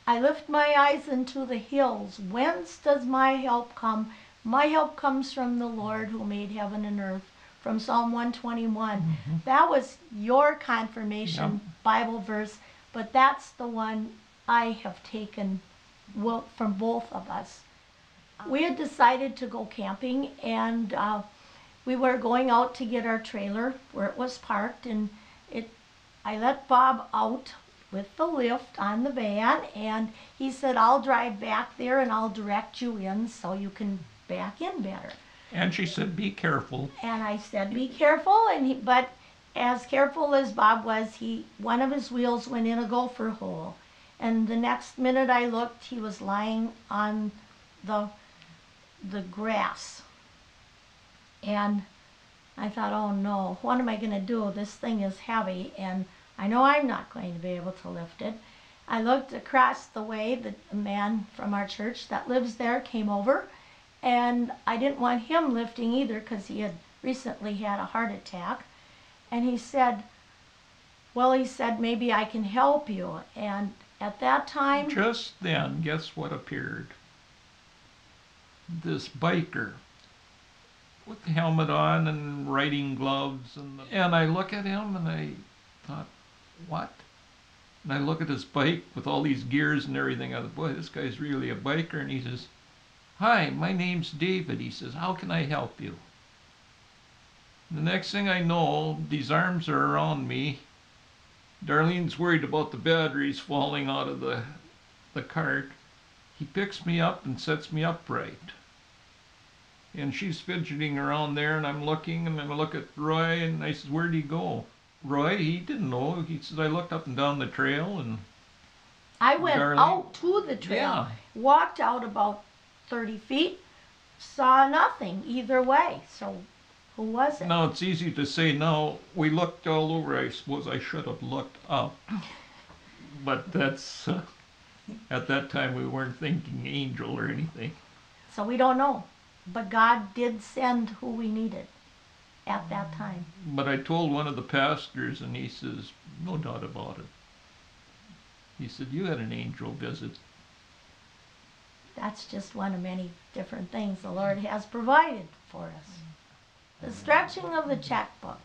I lift my eyes into the hills. Whence does my help come? My help comes from the Lord who made heaven and earth. From Psalm 121. Mm-hmm. That was your confirmation Bible verse, but that's the one I have taken from both of us. We had decided to go camping, and we were going out to get our trailer where it was parked, and I let Bob out with the lift on the van, and he said, I'll drive back there and I'll direct you in so you can back in better. And she said, be careful. And I said, be careful, but as careful as Bob was, one of his wheels went in a gopher hole. And the next minute I looked, he was lying on the grass. And I thought, oh no, what am I going to do? This thing is heavy, and I know I'm not going to be able to lift it. I looked across the way, the man from our church that lives there came over, and I didn't want him lifting either because he had recently had a heart attack. And he said, maybe I can help you. And at that time... Just then, guess what appeared? This biker with the helmet on and riding gloves. And I look at him and I thought, what? And I look at his bike with all these gears and everything. I thought, boy, this guy's really a biker. And he says, hi, my name's David. He says, how can I help you? The next thing I know, these arms are around me. Darlene's worried about the batteries falling out of the cart. He picks me up and sets me upright. And she's fidgeting around there, and I'm looking, and I look at Roy, and I said, where'd he go? Roy, he didn't know. He says, I looked up and down the trail, and I went Darlene, out to the trail, yeah, walked out about 30 feet, saw nothing either way. So who was it? now it's easy to say now. We looked all over. I suppose I should have looked up. But that's, at that time we weren't thinking angel or anything. So we don't know. But God did send who we needed at that time. But I told one of the pastors, and he says, no doubt about it. He said, you had an angel visit. That's just one of many different things the Lord has provided for us. The stretching of the checkbook.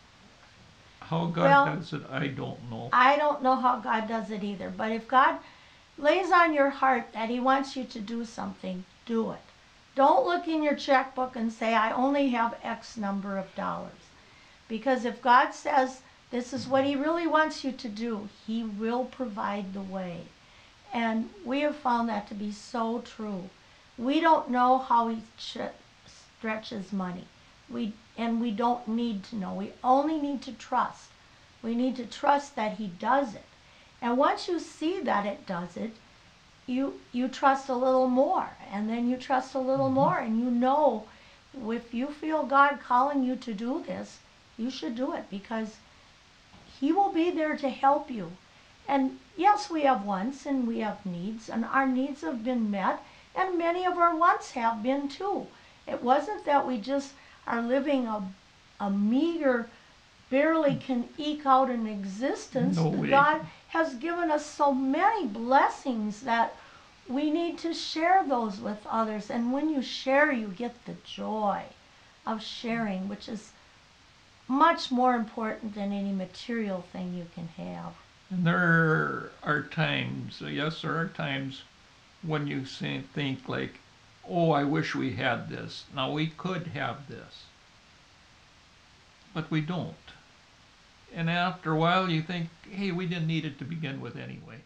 How God does it, I don't know. I don't know how God does it either. But if God lays on your heart that he wants you to do something, do it. Don't look in your checkbook and say, I only have X number of dollars. Because if God says this is what he really wants you to do, he will provide the way. And we have found that to be so true. We don't know how he stretches money. And we don't need to know. We only need to trust. We need to trust that he does it. And once you see that it does it, you trust a little more, and then you trust a little more, and you know if you feel God calling you to do this, you should do it because he will be there to help you. And yes, we have wants and we have needs, and our needs have been met, and many of our wants have been too. It wasn't that we just are living a meager, barely can eke out an existence. No way. God has given us so many blessings that we need to share those with others. And when you share, you get the joy of sharing, which is much more important than any material thing you can have. And there are times, yes, there are times when you think like, oh, I wish we had this. Now we could have this, but we don't. And after a while you think, hey, we didn't need it to begin with anyway.